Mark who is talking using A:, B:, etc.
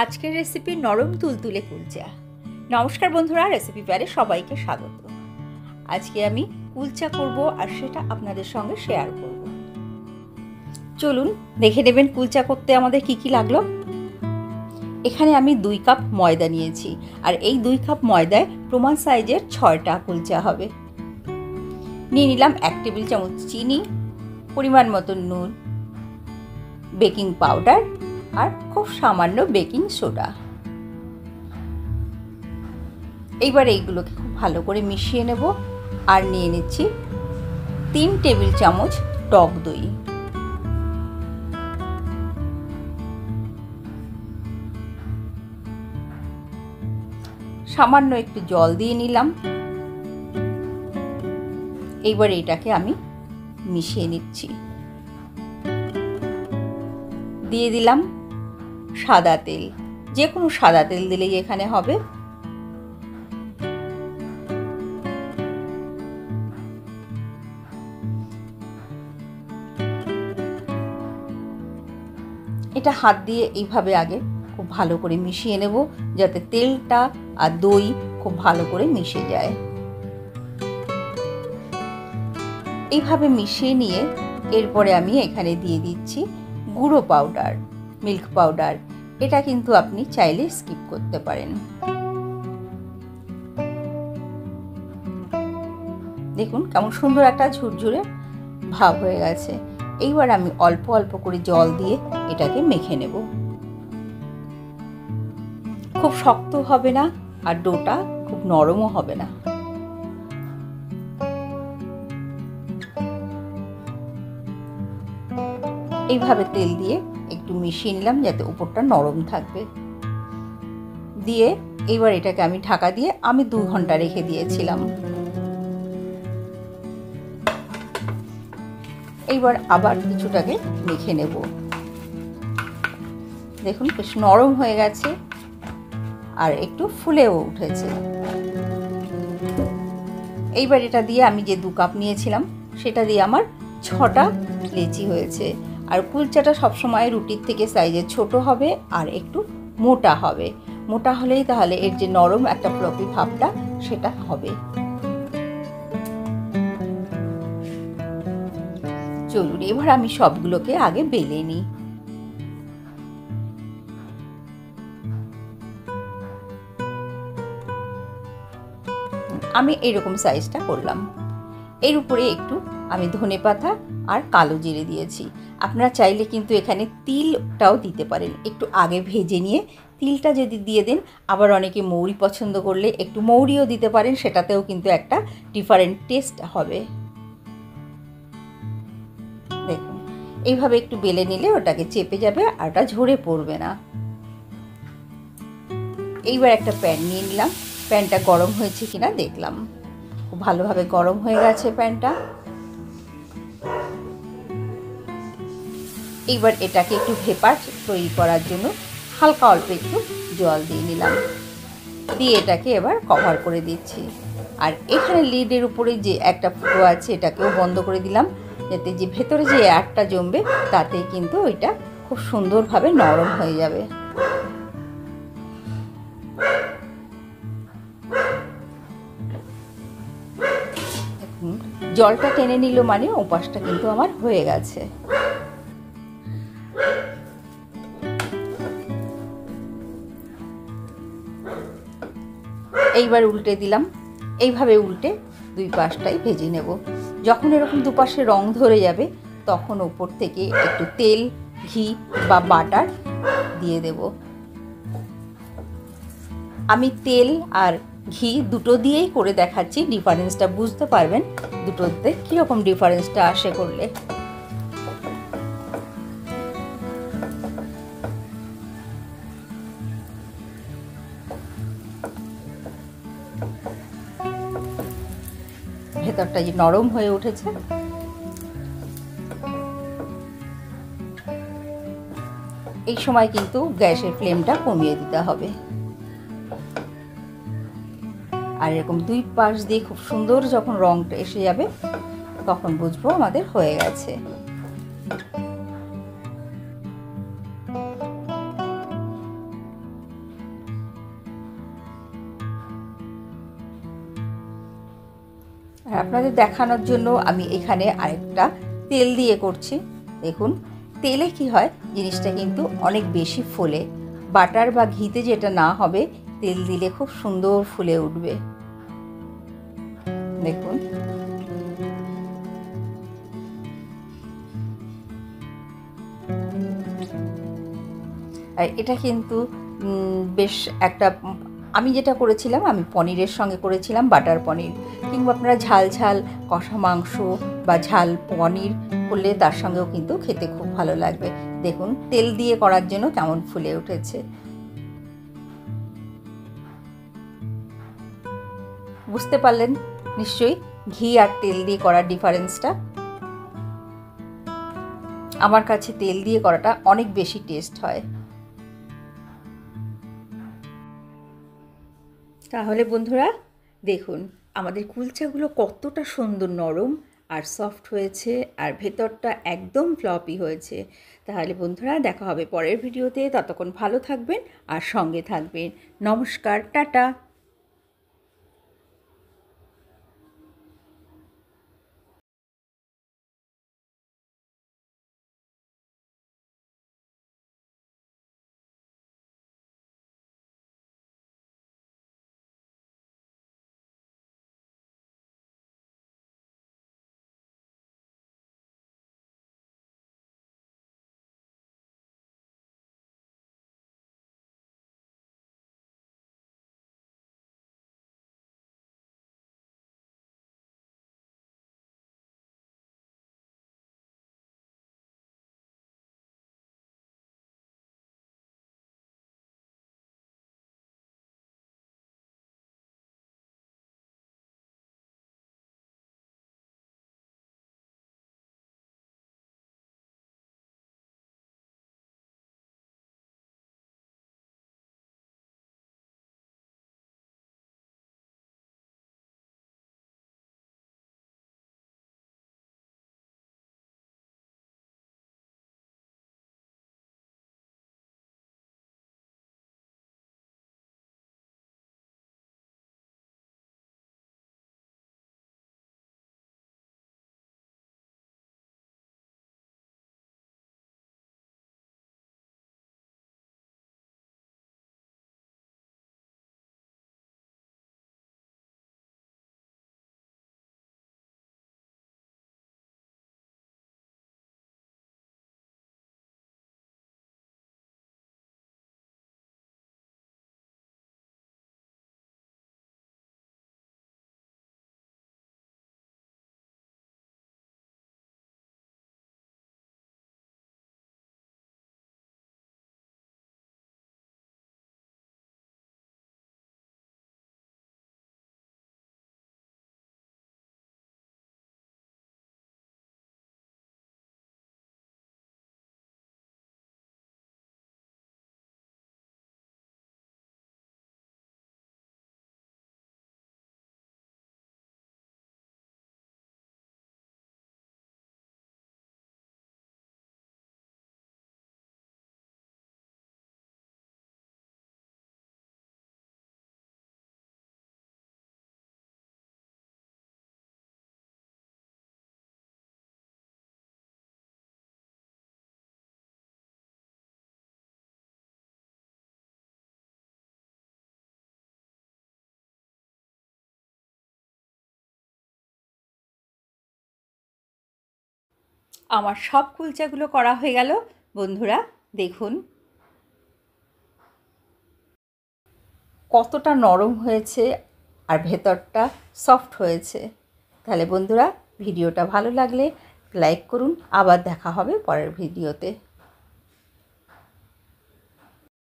A: আজকের রেসিপি নরম তুলতুলে কুলচা। নমস্কার বন্ধুরা, রেসিপি প্যারে সবাইকে স্বাগত। আজকে আমি কুলচা করব আর সেটা আপনাদের সঙ্গে শেয়ার করব। চলুন দেখে নেবেন কুলচা করতে আমাদের কি কি লাগলো। এখানে আমি 2 কাপ ময়দা নিয়েছি, আর এই 2 কাপ ময়দায় প্রমাণ সাইজের 6টা কুলচা হবে। নিয়ে নিলাম 1 টেবিল চামচ চিনি, পরিমাণ মতো নুন, বেকিং পাউডার আর খুব সামান্য বেকিং সোডা। এইবার এইগুলোকে খুব ভালো করে মিশিয়ে নেব। আর নিয়ে নিচ্ছি 3 টেবিল চামচ টক দই। সামান্য একটু জল দিয়ে নিলাম। এইবার এটাকে আমি মিশিয়ে নিচ্ছি। দিয়ে দিলাম সাদা তেল, যে কোনো সাদা তেল দিলেই এখানে হবে। এটা হাত দিয়ে এইভাবে আগে খুব ভালো করে মিশিয়ে নেব, যাতে তেলটা আর দই খুব ভালো করে মিশে যায়। এইভাবে মিশিয়ে নিয়ে এরপরে আমি এখানে দিয়ে দিচ্ছি গুঁড়ো পাউডার, মিল্ক পাউডার। এটা কিন্তু আপনি চাইলে স্কিপ করতে পারেন। দেখুন কেমন সুন্দর একটা ঝুরঝুরে ভাব হয়ে গেছে। এইবার আমি অল্প অল্প করে জল দিয়ে এটাকে মেখে নেব। খুব শক্ত হবে না আর ডোটা খুব নরমও হবে না। এইভাবে তেল দিয়ে একটু মিশিয়ে নিলাম, যাতে উপরটা নরম থাকবে। দিয়ে এইবার এটাকে আমি ঢাকা দিয়ে 2 ঘন্টা রেখে দিয়েছিলাম। এইবার আবার কিছুটাকে মেখে নেব। দেখুন বেশ নরম হয়ে গেছে আর একটু ফুলেও উঠেছে। এইবার এটা দিয়ে আমি যে 2 কাপ নিয়েছিলাম সেটা দিয়ে আমার 6টা লেচি হয়েছে। আর কুলচাটা সবসময় রুটির থেকে সাইজে ছোট হবে আর একটু মোটা হবে। মোটা হলেই তাহলে এর যে নরম একটা ফ্লপি ভাবটা সেটা হবে। চলুন এবার আমি সবগুলোকে আগে বেলে নিই। আমি এরকম সাইজটা করলাম। এর উপরে একটু আমি ধনেপাতা আর কালো জিরে দিয়েছি। আপনারা চাইলে কিন্তু এখানে তিলটাও দিতে পারেন। একটু আগে ভেজে নিয়ে তিলটা যদি দিয়ে দেন, আবার অনেকে মৌরি পছন্দ করলে একটু মৌরিও দিতে পারেন, সেটাতেও কিন্তু একটা ডিফারেন্ট টেস্ট হবে। দেখুন এইভাবে একটু বেলে নিলে ওটাকে চেপে যাবে আর ওটা ঝরে পড়বে না। এইবার একটা প্যান নিয়ে নিলাম। প্যানটা গরম হয়েছে কিনা দেখলাম। খুব ভালোভাবে গরম হয়ে গেছে প্যানটা। এইবার এটাকে একটু ভেপার তৈরি করার জন্য হালকা অল্প একটু জল দিয়ে নিলাম। দিয়ে এটাকে এবার কভার করে দিচ্ছি। আর এখানে লিডের উপরে যে একটা ফুটো আছে এটাকেও বন্ধ করে দিলাম, যাতে যে ভেতরে যে এয়ারটা জমবে তাতে কিন্তু ওইটা খুব সুন্দরভাবে নরম হয়ে যাবে। জলটা টেনে নিল মানে ওপাশটা কিন্তু আমার হয়ে গেছে। এইবার উল্টে দিলাম। এইভাবে উল্টে 2 পাশটাই ভেজে নেব। যখন এরকম দুপাশে রং ধরে যাবে তখন উপর থেকে একটু তেল, ঘি বা বাটার দিয়ে দেব। আমি তেল আর ঘি দুটো দিয়েই করে দেখাচ্ছি, ডিফারেন্সটা বুঝতে পারবেন দুটোতে কীরকম ডিফারেন্সটা আসে করলে। ভেতরটা যে নরম হয়ে উঠেছে। এই সময় কিন্তু গ্যাসের ফ্লেমটা কমিয়ে দিতে হবে। আর এরকম 2 পাশ দিয়ে খুব সুন্দর যখন রংটা এসে যাবে তখন বুঝবো আমাদের হয়ে গেছে। আর আপনাদের দেখানোর জন্য আমি এখানে আরেকটা তেল দিয়ে করছি। দেখুন তেলে কি হয়, জিনিসটা কিন্তু অনেক বেশি ফোলে। বাটার বা ঘিতে যেটা না হবে, তেল দিলে খুব সুন্দর ফুলে উঠবে। দেখুন আর এটা কিন্তু বেশ একটা, আমি যেটা করেছিলাম আমি পনিরের সঙ্গে করেছিলাম, বাটার পনির, কিংবা আপনারা ঝাল ঝাল কষা মাংস বা ঝাল পনির করলে তার সঙ্গেও কিন্তু খেতে খুব ভালো লাগবে। দেখুন তেল দিয়ে করার জন্য কেমন ফুলে উঠেছে। বুঝতে পারলেন নিশ্চয়ই ঘি আর তেল দিয়ে করার ডিফারেন্সটা। আমার কাছে তেল দিয়ে করাটা অনেক বেশি টেস্ট হয়। তাহলে বন্ধুরা দেখুন আমাদের কুলচাগুলো কতটা সুন্দর নরম আর সফট হয়েছে, আর ভেতরটা একদম ফ্লপি হয়েছে। তাহলে বন্ধুরা দেখা হবে পরের ভিডিওতে, ততক্ষণ ভালো থাকবেন আর সঙ্গে থাকবেন। নমস্কার, টাটা। আমার সব কুলচাগুলো করা হয়ে গেল বন্ধুরা। দেখুন কতটা নরম হয়েছে আর ভেতরটা সফট হয়েছে। তাহলে বন্ধুরা ভিডিওটা ভালো লাগলে লাইক করুন। আবার দেখা হবে পরের ভিডিওতে।